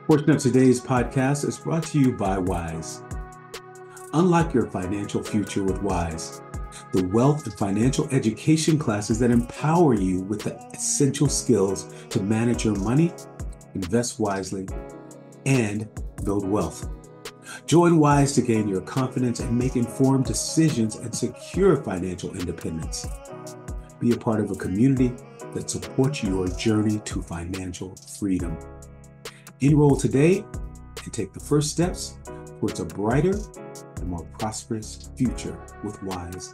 Portion of today's podcast is brought to you by Wise. Unlock your financial future with Wise, the wealth and financial education classes that empower you with the essential skills to manage your money, invest wisely, and build wealth. Join Wise to gain your confidence and make informed decisions and secure financial independence. Be a part of a community that supports your journey to financial freedom. Enroll today and take the first steps towards a brighter and more prosperous future with Wise.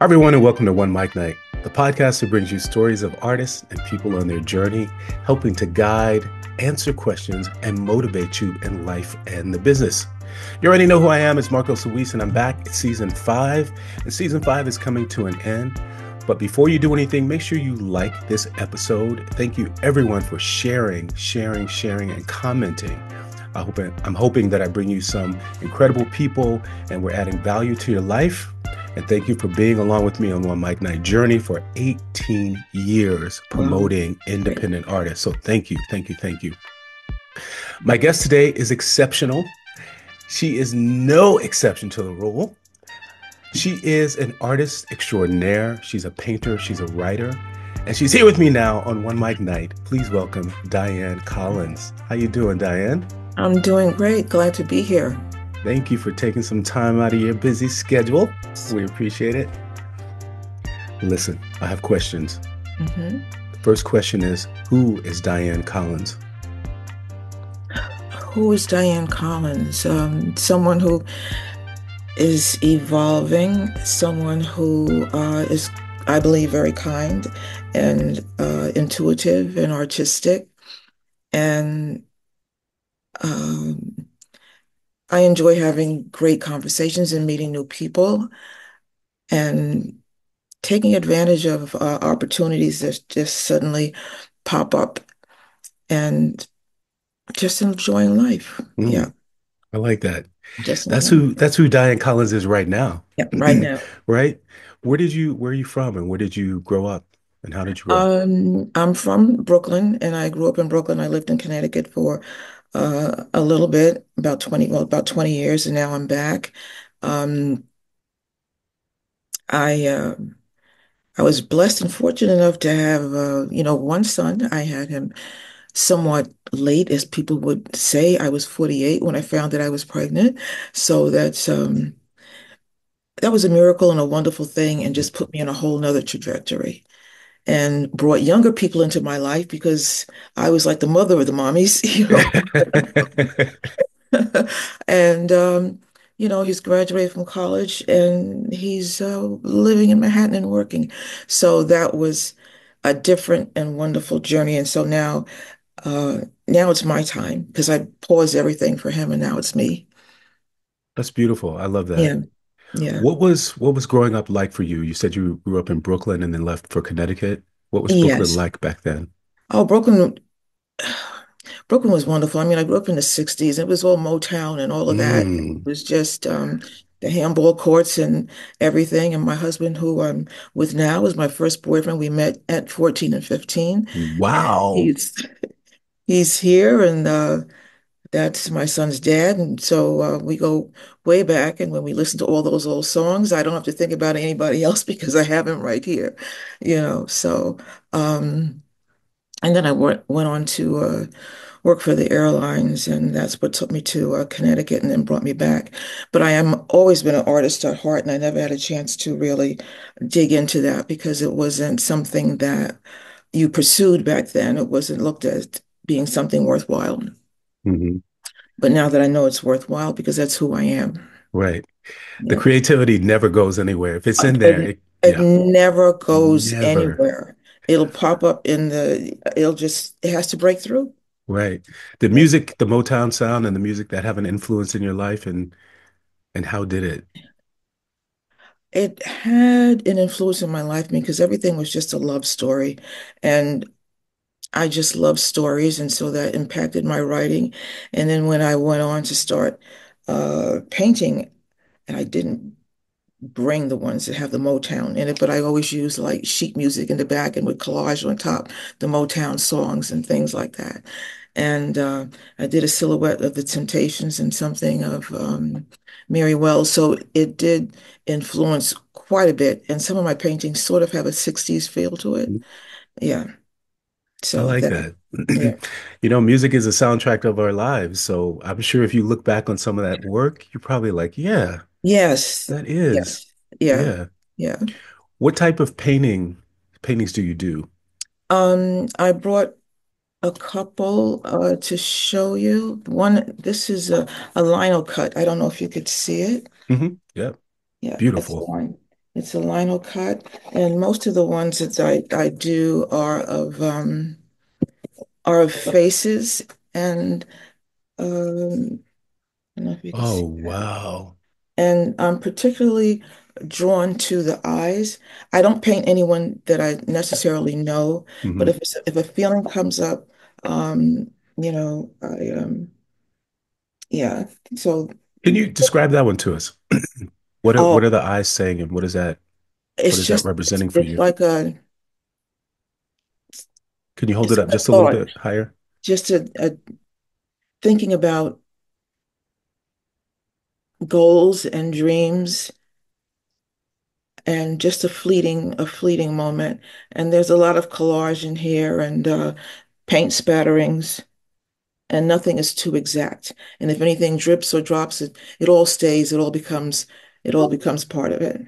Hi, everyone, and welcome to OneMicNite, the podcast that brings you stories of artists and people on their journey, helping to guide, answer questions, and motivate you in life and the business. You already know who I am. It's Marcoso-Luis, and I'm back at season 5, and season 5 is coming to an end. But before you do anything, make sure you like this episode. Thank you, everyone, for sharing, and commenting. I'm hoping that I bring you some incredible people, and we're adding value to your life. And thank you for being along with me on OneMicNite journey for 18 years promoting independent artists. So thank you. My guest today is exceptional. She is no exception to the rule. She is an artist extraordinaire. She's a painter. She's a writer. And she's here with me now on OneMicNite. Please welcome Diane Collins. How you doing, Diane? I'm doing great. Glad to be here. Thank you for taking some time out of your busy schedule. We appreciate it. Listen, I have questions. The first question is, who is Diane Collins? Who is Diane Collins? Someone who is evolving, someone who is, I believe, very kind and intuitive and artistic. And I enjoy having great conversations and meeting new people and taking advantage of opportunities that just suddenly pop up and just enjoying life. Yeah. I like that. Just That's enjoying who Diane Collins is right now. Yeah, right now. Right? Where are you from and where did you grow up and how did you grow up? I'm from Brooklyn and I grew up in Brooklyn. I lived in Connecticut for a little bit, about 20 years, and now I'm back. Um, I uh, I was blessed and fortunate enough to have one son. I had him somewhat late, as people would say. I was 48 when I found that I was pregnant. So that was a miracle and a wonderful thing and just put me in a whole nother trajectory and brought younger people into my life because I was like the mother of the mommies, And he's graduated from college and he's living in Manhattan and working. So that was a different and wonderful journey. And so now it's my time because I paused everything for him and now it's me. That's beautiful. I love that. Yeah, yeah. What was growing up like for you? You said you grew up in Brooklyn and then left for Connecticut. What was Brooklyn Yes. like back then? Oh, Brooklyn was wonderful. I mean, I grew up in the 60s. It was all Motown and all of that. It Mm, was just the handball courts and everything. And my husband, who I'm with now, was my first boyfriend. We met at 14 and 15. wow. He's he's here and that's my son's dad. And so we go way back. And when we listen to all those old songs, I don't have to think about anybody else because I have him right here, So, and then I went on to work for the airlines, and that's what took me to Connecticut and then brought me back. But I am always been an artist at heart, and I never had a chance to really dig into that because it wasn't something that you pursued back then. It wasn't looked at being something worthwhile. Hmm. But now that I know it's worthwhile because that's who I am. Right. The Yeah. creativity never goes anywhere. If it's in there, It, it yeah, never goes never. anywhere. It'll pop up it has to break through. Right. The Yeah. music, the Motown sound and the music that have an influence in your life and how did it? It had an influence in my life because everything was just a love story. And I just love stories. And so that impacted my writing. And then when I went on to start painting, and I didn't bring the ones that have the Motown in it, but I always use like sheet music in the back and with collage on top, the Motown songs and things like that. And I did a silhouette of the Temptations and something of Mary Wells. So it did influence quite a bit. And some of my paintings sort of have a 60s feel to it. Yeah. I So like that, that. yeah. Music is a soundtrack of our lives. So I'm sure if you look back on some of that work, you're probably like, yeah, Yes. that is. Yes. Yeah. Yeah. Yeah. What type of paintings do you do? I brought a couple to show you. One, this is a lino cut. I don't know if you could see it. Yeah. Yeah, it's a Beautiful. line. It's a lino cut, and most of the ones that I do are of faces, and I don't know if you can Oh, see that. wow. And I'm particularly drawn to the eyes. I don't paint anyone that I necessarily know, but Hmm. if a feeling comes up, I yeah. So Can you describe that one to us? What are oh, the eyes saying and what it's is that just representing for it's you? like a Can you hold it's it like up a just a little thought, bit higher? just a thinking about goals and dreams and just a fleeting moment. And there's a lot of collage in here and paint spatterings, and nothing is too exact. And if anything drips or drops, it all stays, it all becomes part of it.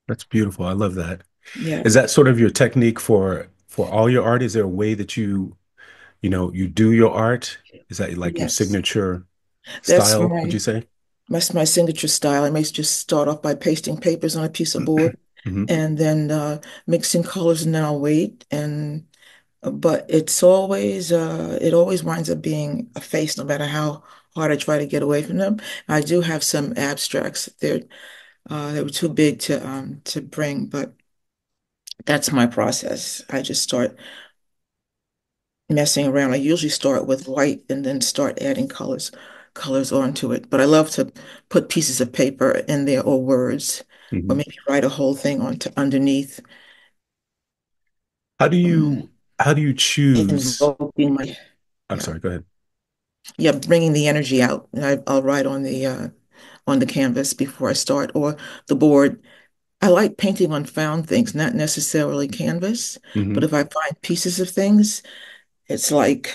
That's beautiful. I love that. Yeah. Is that sort of your technique for all your art? Is there a way that you do your art? Is that like your Yes. signature That's style, would you say? my signature style. I may just start off by pasting papers on a piece of board Hmm. and then mixing colors, and then I'll wait. And but it always winds up being a face, no matter how hard I try to get away from them. I do have some abstracts. They were too big to bring, but that's my process. I just start messing around. I usually start with white and then start adding colors onto it. But I love to put pieces of paper in there or words, or Hmm. maybe write a whole thing onto underneath, How do um, you how do you choose? invoking my I'm yeah sorry, go ahead. yeah bringing the energy out. And I'll write on the canvas before I start or the board. I like painting on found things, not necessarily canvas, but Hmm. if I find pieces of things. It's like,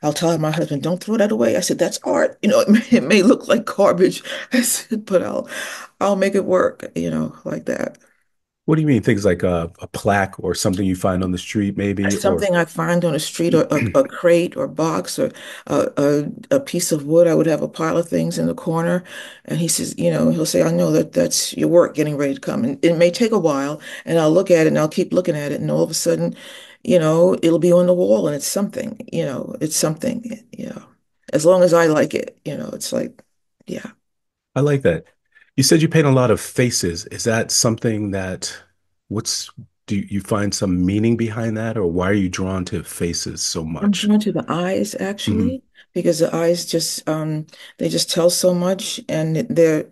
I'll tell my husband, don't throw that away. I said, that's art. It may look like garbage. I said, but I'll make it work, like that. What do you mean? Things like a plaque or something you find on the street, maybe, or Something I find on the street or a crate or box or a piece of wood. I would have a pile of things in the corner. And he says, he'll say, I know that's your work getting ready to come. And it may take a while. And I'll look at it and I'll keep looking at it. And all of a sudden, it'll be on the wall and it's something. As long as I like it, it's like, yeah. I like that. You said you paint a lot of faces. Is that something that what's do you find some meaning behind that, or why are you drawn to faces so I'm much? drawn to the eyes Hmm. actually, because the eyes they just tell so much and they're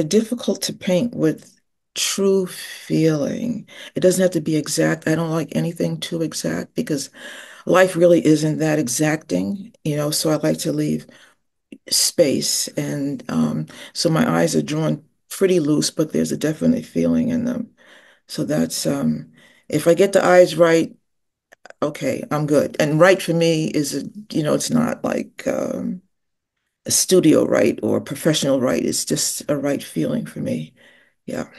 difficult to paint with true feeling. It doesn't have to be exact. I don't like anything too exact because life really isn't that exacting, so I like to leave space. And so my eyes are drawn pretty loose, but there's a definite feeling in them. So if I get the eyes right, okay, I'm good. And right for me is, it's not like a studio right or a professional right. It's just a right feeling for me. Yeah.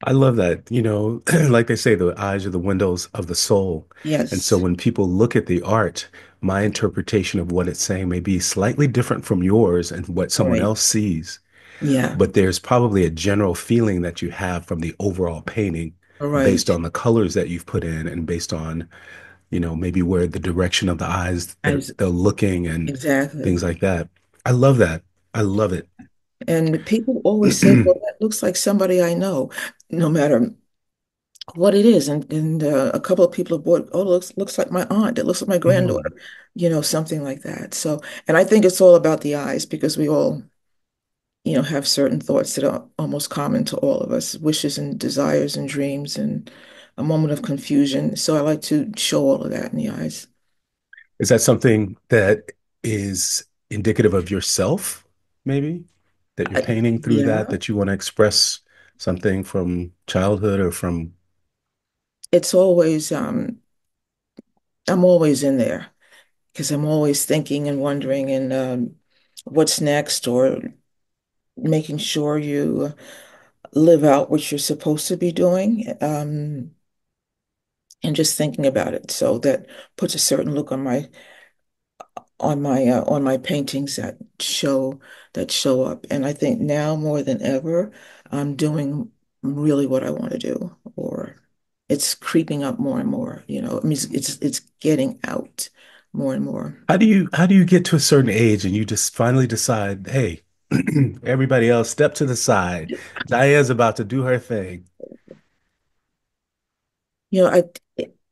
I love that. Like they say, the eyes are the windows of the soul. And so Yes. when people look at the art, my interpretation of what it's saying may be slightly different from yours and what All someone right. else sees. Yeah. But there's probably a general feeling that you have from the overall painting All based right. on the colors that you've put in and based on, maybe where the direction of the eyes I, they're looking and things exactly. like that. I love that. I love it. And people always say, well, that looks like somebody I know, no matter what it is. And a couple of people have bought, oh, looks like my aunt. It looks like my Mm. granddaughter, something like that. So, and I think it's all about the eyes because we all, have certain thoughts that are almost common to all of us, wishes and desires and dreams and a moment of confusion. So I like to show all of that in the eyes. Is that something that is indicative of yourself, maybe? That you're painting through that, Yeah, that you want to express something from childhood or from, it's always, I'm always in there because I'm always thinking and wondering and what's next or making sure you live out what you're supposed to be doing and just thinking about it. So that puts a certain look on my paintings that show up. And I think now more than ever, I'm doing really what I want to do, or it's creeping up more and more. I mean, it's getting out more and more. how do you get to a certain age and you just finally decide, hey, everybody else step to the side. Diane's about to do her thing. You know, I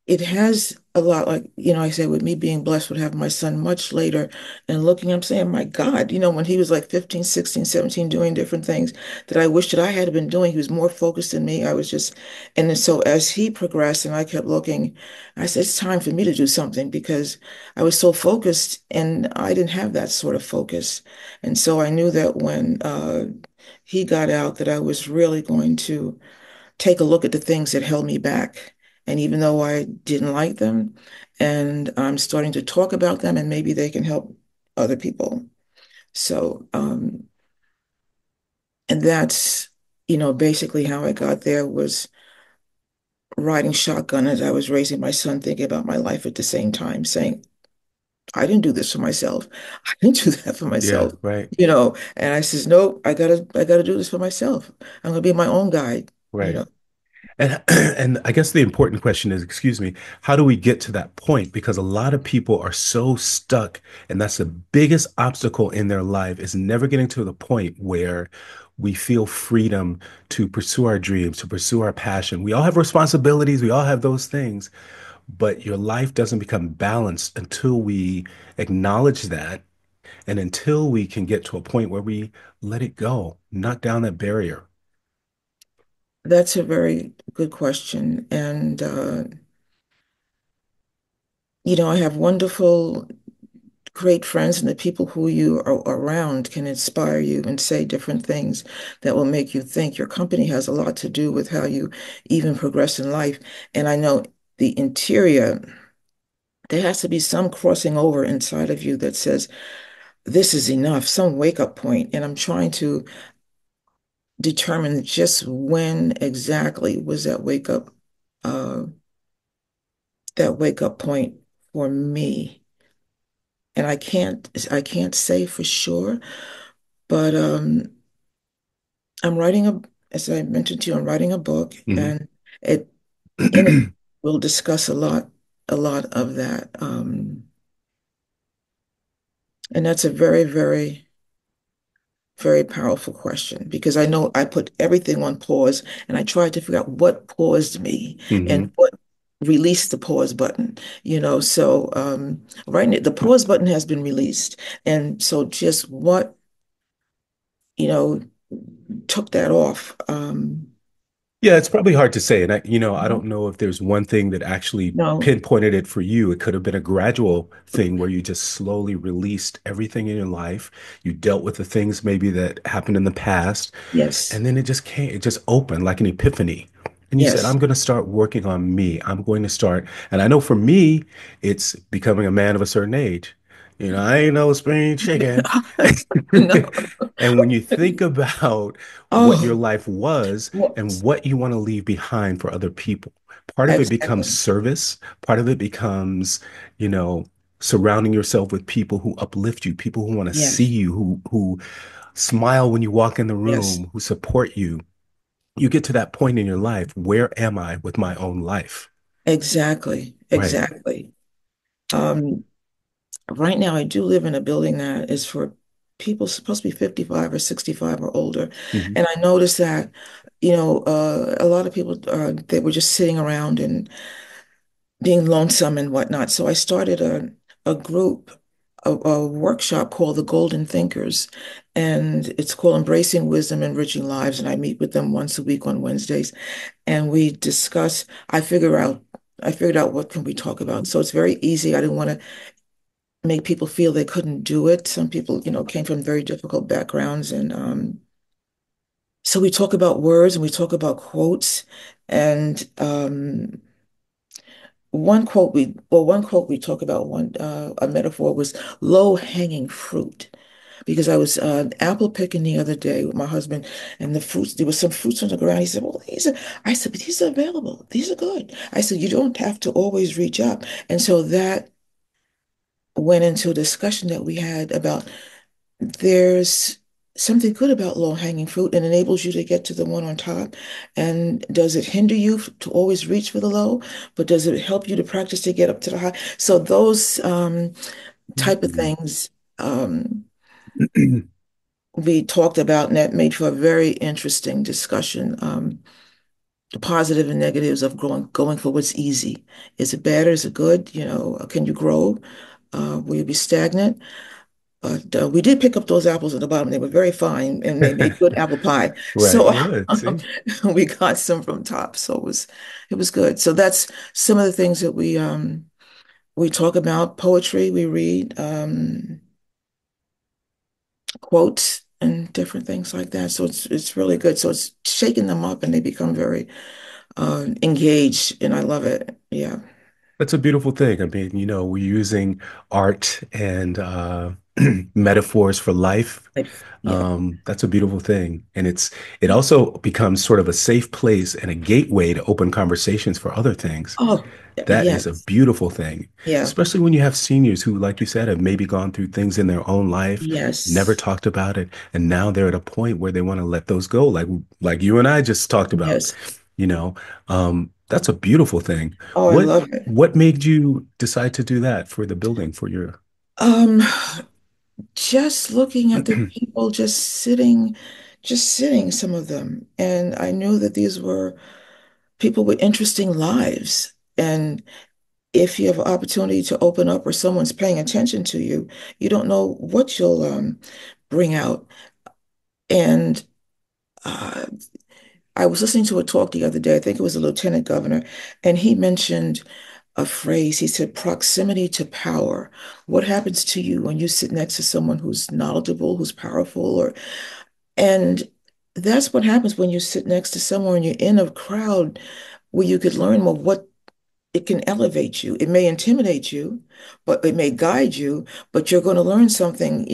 it has a lot like, I said with me being blessed would have my son much later and looking, I'm saying, my God, when he was like 15, 16, 17, doing different things that I wish that I had been doing. He was more focused than me. I was just, and then so as he progressed and I kept looking, I said, it's time for me to do something because I was so focused and I didn't have that sort of focus. And so I knew that when he got out that I was really going to take a look at the things that held me back. And even though I didn't like them, and I'm starting to talk about them, and maybe they can help other people. So, and that's, basically how I got there was riding shotgun as I was raising my son, thinking about my life at the same time, saying, I didn't do this for myself. I didn't do that for Yeah, myself. right, And I says, nope, I gotta do this for myself. I'm gonna be my own guide, you right. know. And and I guess the important question is, excuse me, how do we get to that point? Because a lot of people are so stuck, and that's the biggest obstacle in their life is never getting to the point where we feel freedom to pursue our dreams, to pursue our passion. We all have responsibilities, we all have those things, but your life doesn't become balanced until we acknowledge that and until we can get to a point where we let it go, knock down that barrier. That's a very good question. And, I have wonderful, great friends, and the people who you are around can inspire you and say different things that will make you think. Your company has a lot to do with how you even progress in life. And I know the interior, there has to be some crossing over inside of you that says, this is enough, some wake up point. And I'm trying to determine just when exactly was uh, that wake up point for me. And I can't say for sure, but I'm writing as I mentioned to you, I'm writing a book, Mhm. and it in it will discuss a lot of that. And that's a very, very, very powerful question because I know I put everything on pause and I tried to figure out what paused me and Mhm. what released the pause button, So right now the pause button has been released. And so just what, you know, took that off. Yeah, it's probably hard to say. And I Mhm. don't know if there's one thing that actually No, pinpointed it for you. It could have been a gradual thing where you just slowly released everything in your life. You dealt with the things maybe that happened in the past, yes. and then it just opened like an epiphany. And you said, Yes. I'm going to start working on me. I'm going to start. And I know for me, it's becoming a man of a certain age. I ain't no spring chicken. No. And when you think about what your Oh, life was and what? what you want to leave behind for other people, part of it becomes Exactly. service. Part of it becomes, you know, surrounding yourself with people who uplift you, people who want to see Yes. you, who smile when you walk in the Yes. room, who support you. You get to that point in your life. Where am I with my own life? Exactly. Right. Exactly. Um, right now I do live in a building that is for people supposed to be 55 or 65 or older. Mhm. And I noticed that, a lot of people they were just sitting around and being lonesome and whatnot. So I started a group, a workshop called the Golden Thinkers, and it's called Embracing Wisdom, Enriching Lives. And I meet with them once a week on Wednesdays, and we discuss. I figured out what can we talk about. So it's very easy. I didn't want to make people feel they couldn't do it. Some people, came from very difficult backgrounds, and so we talk about words and we talk about quotes, and one quote we talk about, one a metaphor was low hanging fruit, because I was apple picking the other day with my husband, and there was some fruits on the ground. He said, well, I said, but these are available, these are good. I said, you don't have to always reach up. And so that went into a discussion that we had about, there's something good about low hanging fruit and enables you to get to the one on top. And does it hinder you to always reach for the low? But does it help you to practice to get up to the high? So those type of Mhm. things we talked about, and that made for a very interesting discussion. The positive and negatives of going for what's easy. Is it bad or is it good? Can you grow? Will you be stagnant? But we did pick up those apples at the bottom. They were very fine and they made good apple pie. Right. So Good. See? we got some from top. So it was good. So that's some of the things that we talk about. Poetry, we read, quotes and different things like that. So it's really good. So it's shaking them up and they become very engaged, and I love it. Yeah. That's a beautiful thing. I mean, we're using art and metaphors for life. Yeah. That's a beautiful thing. And it also becomes sort of a safe place and a gateway to open conversations for other things. Oh, That is a yes. beautiful thing, Yeah. especially when you have seniors who, like you said, have maybe gone through things in their own life, never Yes. talked about it, and now they're at a point where they want to let those go, like you and I just talked about. Yes. You know, that's a beautiful thing. Oh, I What love it. what made you decide to do that for the building for your? Um, just looking at the people just sitting, some of them, and I knew that these were people with interesting lives. And if you have an opportunity to open up or someone's paying attention to you, you don't know what you'll bring out. And uh, I was listening to a talk the other day. I think it was a lieutenant governor, and he mentioned a phrase. He said, proximity to power. What happens to you when you sit next to someone who's knowledgeable, who's powerful, and that's what happens when you sit next to someone, you're in a crowd where you could learn more. What it can elevate you. It may intimidate you, but it may guide you, but you're going to learn something,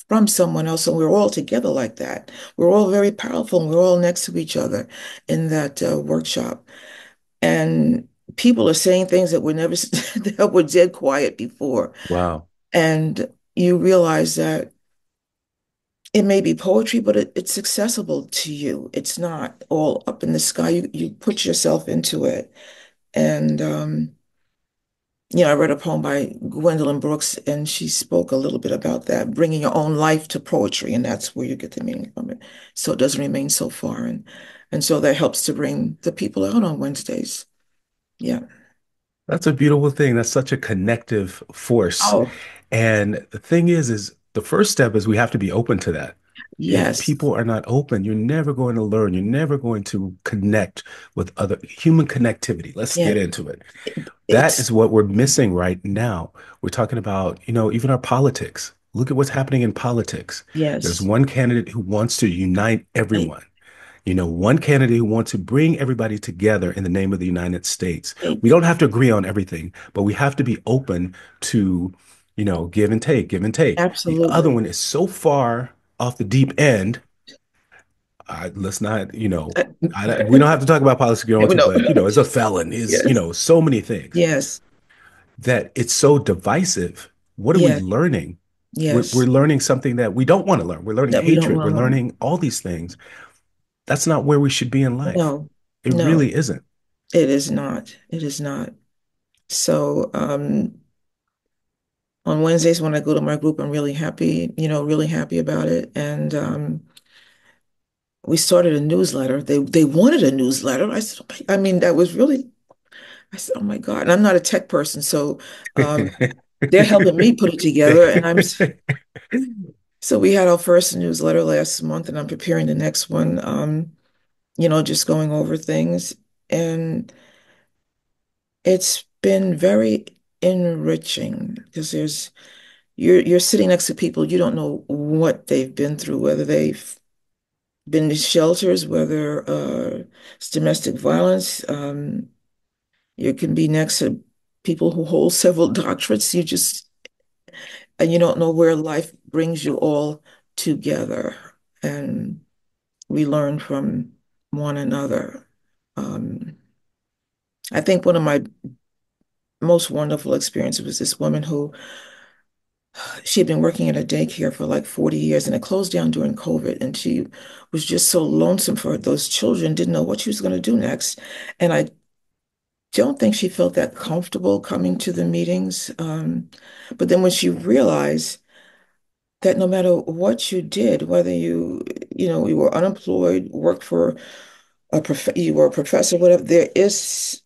from someone else. And we're all together like that. We're all very powerful and we're all next to each other in that workshop. And people are saying things that were never, that were dead quiet before. Wow. And you realize that it may be poetry, but it's accessible to you. It's not all up in the sky. You put yourself into it. And I read a poem by Gwendolyn Brooks, and she spoke a little bit about that, bringing your own life to poetry, and that's where you get the meaning from it. So it doesn't remain so foreign. And so that helps to bring the people out on Wednesdays. Yeah. That's a beautiful thing. That's such a connective force. Oh, And the thing is the first step is we have to be open to that. If yes. people are not open, you're never going to learn. You're never going to connect with other human connectivity. Let's Yeah. get into it. That It's, is what we're missing right now. We're talking about, even our politics. Look at what's happening in politics. There's yes. one candidate who wants to unite I, everyone. one candidate who wants to bring everybody together in the name of the United States. We States. don't have to agree on everything, but we have to be open to, give and take, give and take. The other Absolutely. one is so far off the deep end. Let's not, Uh, we don't have to talk about politics if you don't want to, no. but, it's a felon, is, Yes. so many things Yes. that it's so divisive. What are we Yes. learning? We're Yes. learning something that we don't want to learn. We're learning That we don't hatred. We're want to learn. learning all these things. That's not where we should be in life. No. It No. really isn't. It is not. It is not. So, on Wednesdays when I go to my group, I'm really happy, really happy about it. And we started a newsletter. They wanted a newsletter. I said, "Okay." I mean, that was really, I said, oh my God. And I'm not a tech person, so they're helping me put it together. And so we had our first newsletter last month, and I'm preparing the next one. Just going over things. And it's been very enriching because you're sitting next to people you don't know what they've been through, whether they've been in shelters, whether it's domestic violence. You can be next to people who hold several doctorates. And you don't know where life brings you all together. And we learn from one another. Um, I think one of my most wonderful experiences was this woman who she had been working at a daycare for like 40 years and it closed down during COVID. And she was just so lonesome for those children, didn't know what she was going to do next. And I don't think she felt that comfortable coming to the meetings. But then when she realized that no matter what you did, whether you were unemployed, worked for you were a professor, whatever, there is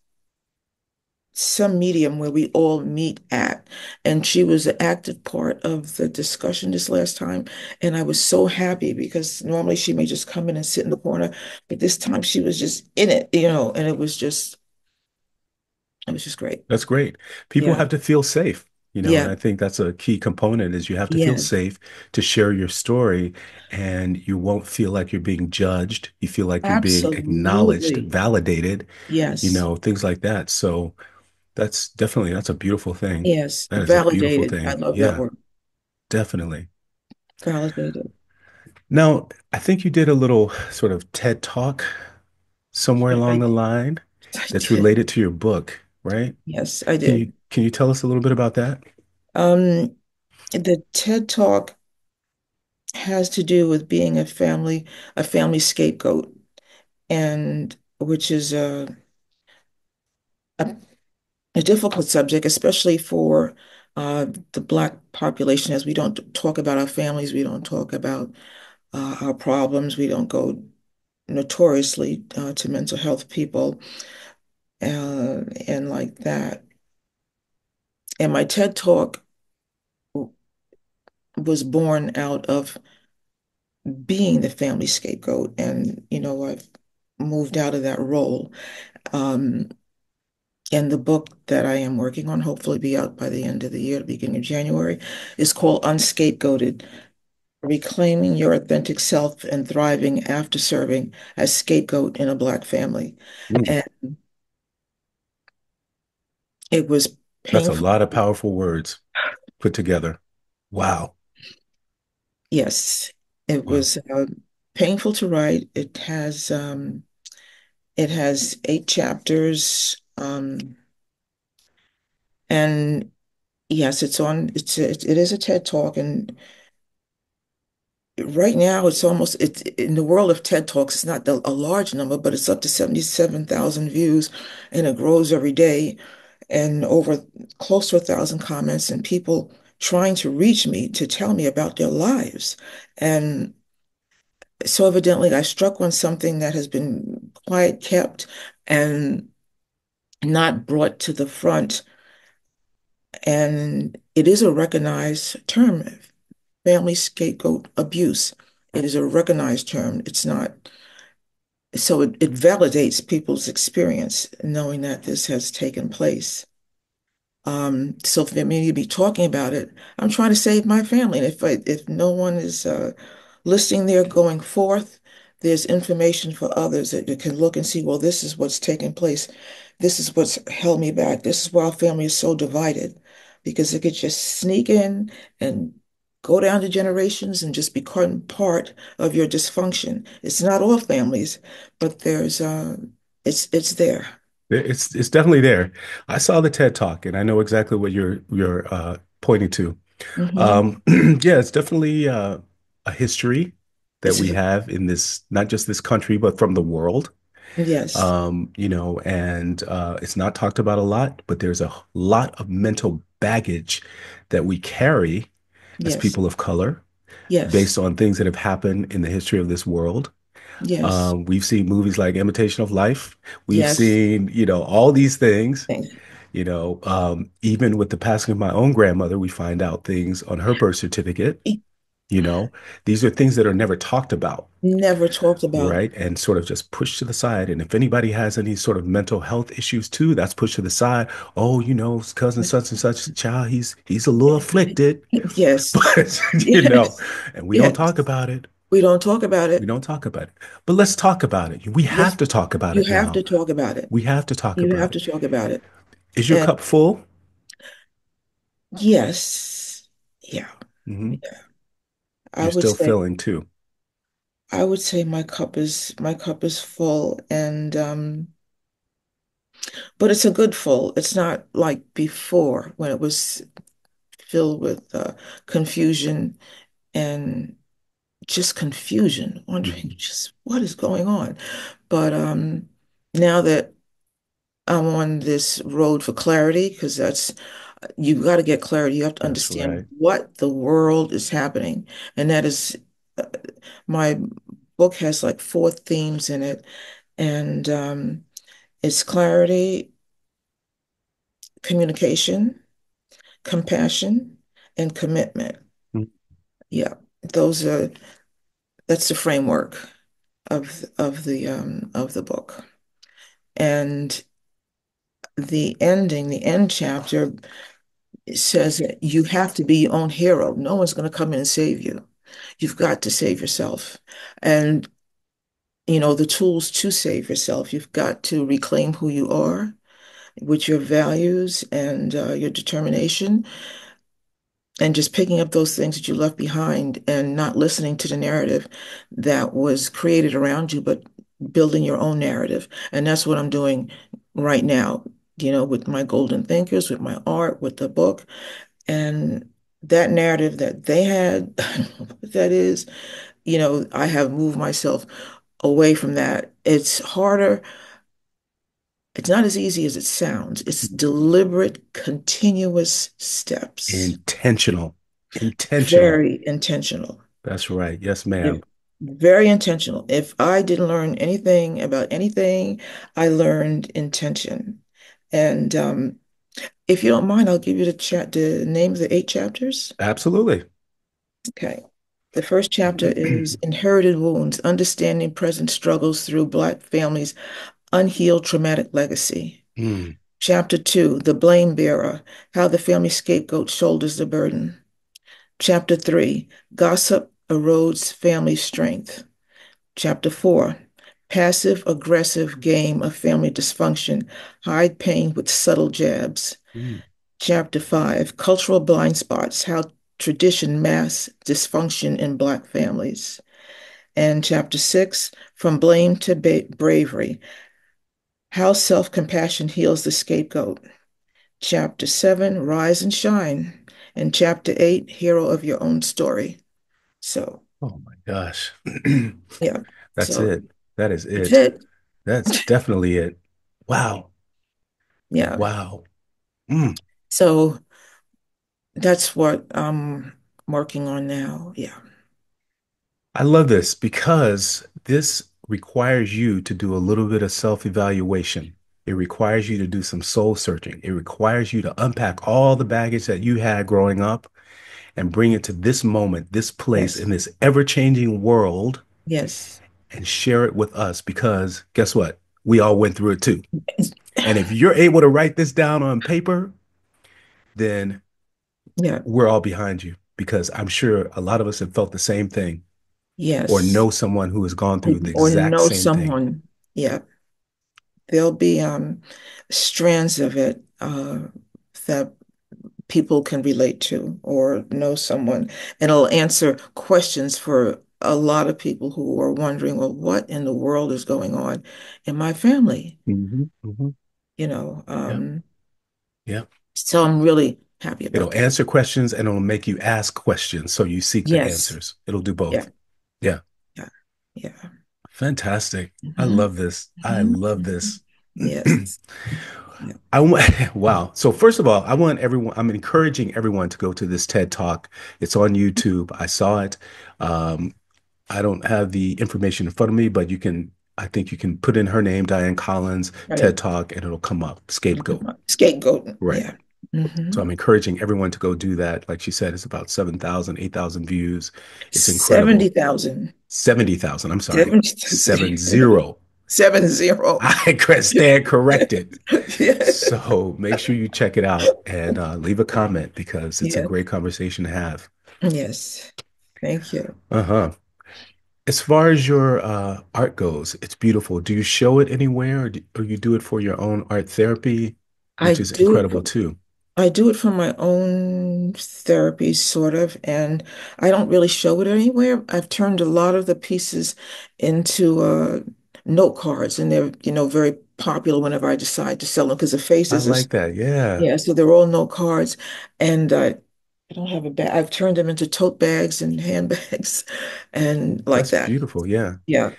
some medium where we all meet at. And she was an active part of the discussion this last time. And I was so happy because normally she may just come in and sit in the corner, but this time she was just in it, and it was just great. That's great. People Yeah. have to feel safe, and Yeah. I think that's a key component is you have to feel Yes. safe to share your story and you won't feel like you're being judged. You feel like you're being acknowledged, Absolutely. validated, Yes. things like that. So that's a beautiful thing. Yes. That is a beautiful Validated. I thing. love that Yeah, word. definitely. Validated. Now, I think you did a little sort of TED talk somewhere Yeah, along the line I that's did. related to your book, right? Yes, I Can did. you tell us a little bit about that? Um, the TED Talk has to do with being a family scapegoat, and which is a, a difficult subject, especially for the Black population, as we don't talk about our families, we don't talk about our problems, we don't go notoriously to mental health people and like that. And my TED Talk was born out of being the family scapegoat, and I've moved out of that role. Um, And the book that I am working on, hopefully be out by the end of the year, the beginning of January, is called Unscapegoated: Reclaiming Your Authentic Self and Thriving After Serving as Scapegoat in a Black Family. Mm, And it was that's a painful. lot of powerful words put together. Wow. Yes, it Wow. was painful to write. It has 8 chapters. And yes, it is a TED Talk, and right now, it's in the world of TED Talks, it's not a large number, but it's up to 77,000 views, and it grows every day, and over close to 1,000 comments, and people trying to reach me to tell me about their lives. And so evidently I struck on something that has been quiet kept and not brought to the front. And it is a recognized term, family scapegoat abuse. It is a recognized term. It's not, so it validates people's experience knowing that this has taken place. So for me to be talking about it, I'm trying to save my family. And if no one is listening there going forth, there's information for others that you can look and see, well, this is what's taking place. This is what's held me back. This is why our family is so divided because it could just sneak in and go down the generations and just become part of your dysfunction. It's not all families, but it's there. It's definitely there. I saw the TED Talk, and I know exactly what you're pointing to. Hmm. Um, yeah, it's definitely a history that It's we have in this, not just this country, but from the world. yes, And it's not talked about a lot, but there's a lot of mental baggage that we carry as yes, people of color yes, based on things that have happened in the history of this world. yes, We've seen movies like Imitation of Life. We've yes. seen, all these things. Thank Even with the passing of my own grandmother, we find out things on her birth certificate. you. You know, these are things that are never talked about, Never talked about. right? And sort of just pushed to the side. And if anybody has any sort of mental health issues too, that's pushed to the side. Oh, cousin such and such child, he's a little afflicted, Yes, but yes, and we don't yes. talk about it. We don't talk about We it. don't talk about it. But let's talk about it. We Yes, have to talk about you it have now. to talk about it. We have to talk You about have it. to talk about it. Is your And cup full? yes, yeah, Hmm. yeah. I You're would still say filling too. I would say my cup is full and but it's a good full. It's not like before when it was filled with confusion and just confusion, wondering Mhm. just what is going on. But now that I'm on this road for clarity, because you got to get clarity. You have to That's understand right. what the world is happening. And that is, uh, my book has like four themes in it. And it's clarity, communication, compassion, and commitment. Mm. Yeah, those are, that's the framework of the book. And the end chapter, it says that you have to be your own hero. No one's going to come in and save you. You've got to save yourself. And, the tools to save yourself, you've got to reclaim who you are with your values and your determination, and just picking up those things that you left behind and not listening to the narrative that was created around you, but building your own narrative. And that's what I'm doing right now, with my golden thinkers, with my art, with the book. And that narrative that they had, what that is, I have moved myself away from that. It's harder. It's not as easy as it sounds. It's deliberate, continuous steps, Intentional. Intentional. very intentional. That's right. Yes, Yeah, ma'am. very intentional. If I didn't learn anything about anything, I learned intention. And if you don't mind, I'll give you the name of the 8 chapters. Absolutely. Okay. The first chapter is Inherited Wounds, Understanding Present Struggles Through Black Families' Unhealed Traumatic Legacy. Mm, Chapter 2, The Blame Bearer, How the Family Scapegoat Shoulders the Burden. Chapter 3, Gossip Erodes Family Strength. Chapter 4, Passive Aggressive Game of Family Dysfunction, Hide Pain with Subtle Jabs. mm, Chapter 5, Cultural Blind Spots, How Tradition Masks Dysfunction in Black Families. And Chapter 6, From Blame to Bravery, How Self-Compassion Heals the Scapegoat. Chapter 7, Rise and Shine. And Chapter 8, Hero of Your Own Story. So, oh my gosh. yeah. That's So it. That is that's it. it. That's definitely it. Wow. Yeah. Wow. Mm. So that's what I'm working on now. Yeah. I love this because this requires you to do a little bit of self-evaluation. It requires you to do some soul searching. It requires you to unpack all the baggage that you had growing up and bring it to this moment, this place in Yes. this ever-changing world Yes. and share it with us because guess what? We all went through it too. And if you're able to write this down on paper, then Yeah. we're all behind you because I'm sure a lot of us have felt the same thing. or Yes. know someone who has gone through the Or exact know same thing. someone. Yeah. There'll be strands of it that people can relate to or know someone. And it'll answer questions for a lot of people who are wondering, well, what in the world is going on in my family? Hmm. Hmm. You know, Yep. Yep. so I'm really happy about It'll that. answer questions and it'll make you ask questions so you seek the Yes. answers. It'll do Yeah. both. Yeah. Yeah. Yeah. Fantastic. I Hmm. love this. I Hmm. love Hmm. this. Yes. Yeah. I want, wow. So first of all, I want everyone, I'm encouraging everyone to go to this TED Talk. It's on YouTube. I saw it. Um, I don't have the information in front of me, but I think you can put in her name, Diane Collins, TED Right. Talk, and it'll come up. Scapegoat. Scapegoat. Right. Yeah. Hmm. So I'm encouraging everyone to go do that. Like she said, it's about 7,000, 8,000 views. It's incredible. 70,000. 70,000. I'm sorry. 70,000. 70. 70. I stand corrected. Yeah. So make sure you check it out and leave a comment because it's a Yeah. great conversation to have. Yes. Thank you. Uh-huh. As far as your art goes, it's beautiful. Do you show it anywhere or you do it for your own art therapy, I which is do it incredible for, too? I do it for my own therapy, sort of, and I don't really show it anywhere. I've turned a lot of the pieces into note cards, and they're, very popular whenever I decide to sell them because the I faces are, like that. Yeah. yeah, so they're all note cards, and I don't have a bag. I've turned them into tote bags and handbags, and like That's that. beautiful. Yeah. Yeah,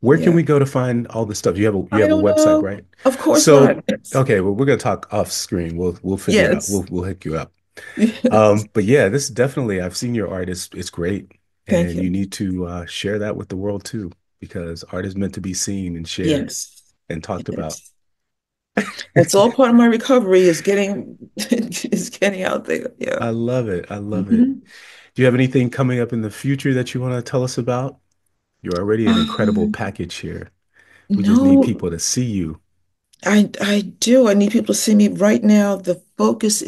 Where can yeah. we go to find all this stuff? You I have a don't website, know. right? Of course So, not. okay, well, we're gonna talk off screen. We'll figure it out. Yes. We'll hook you up. Yes. But yeah, this definitely, I've seen your art. It's great. Thank And you you. need to share that with the world too, because art is meant to be seen and shared Yes, and talked it about. is. That's all part of my recovery is getting is getting out there. Yeah. I love it. I love it. Mhm. Do you have anything coming up in the future that you want to tell us about? You're already an incredible Um, package here. We just need no, people to see you. I do. I need people to see me right now. The focus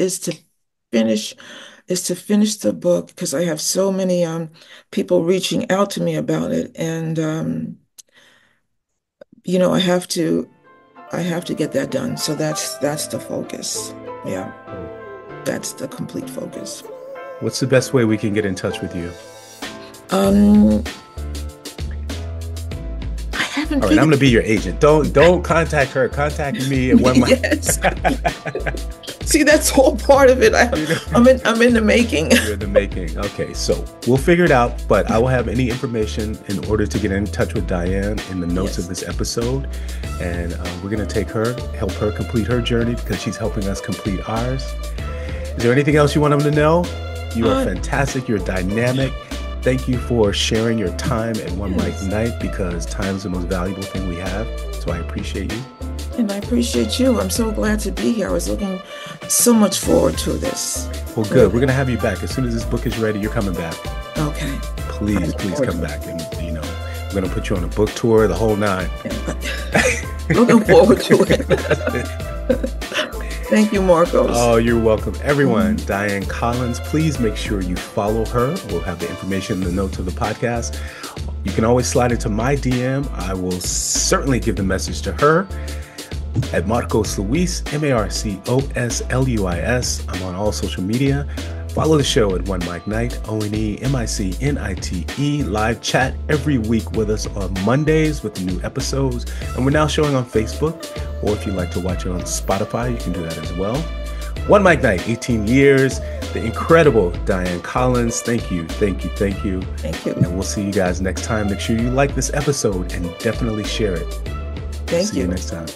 finish is to finish the book because I have so many people reaching out to me about it, and I have to get that done. So that's the focus. Yeah, Oh. that's the complete focus. What's the best way we can get in touch with you? Um, I haven't All right, I'm figured. gonna be your agent. Don't contact her. Contact me at one mic. Yes. See, that's all part of it. You know, I'm in the making. you're in the making. Okay, so we'll figure it out, but I will have any information in order to get in touch with Diane in the notes of Yes. this episode. And we're gonna help her complete her journey because she's helping us complete ours. Is there anything else you want them to know? You are Uh, fantastic. You're dynamic. Thank you for sharing your time at One Mic yes. Night because time is the most valuable thing we have. So I appreciate you. And I appreciate you. I'm so glad to be here. I was looking so much forward to this. Well, good. We're Really. gonna have you back as soon as this book is ready. You're coming back. Okay. I Please, look please forward come to back, and we're gonna put you on a book tour, the whole nine. it. Looking forward to it. Thank you, Marcos. Oh, you're welcome. Everyone, Mhm. Diane Collins, please make sure you follow her. We'll have the information in the notes of the podcast. You can always slide into my DM. I will certainly give the message to her at Marcos Luis, MarcosLuis. I'm on all social media. Follow the show at OneMicNite, OneMicNite, live chat every week with us on Mondays with the new episodes. And we're now showing on Facebook, or if you'd like to watch it on Spotify, you can do that as well. One Mic Night, 18 years, the incredible Diane Collins. Thank you, thank you, thank you. Thank you. And we'll see you guys next time. Make sure you like this episode and definitely share it. Thank See you you. next time.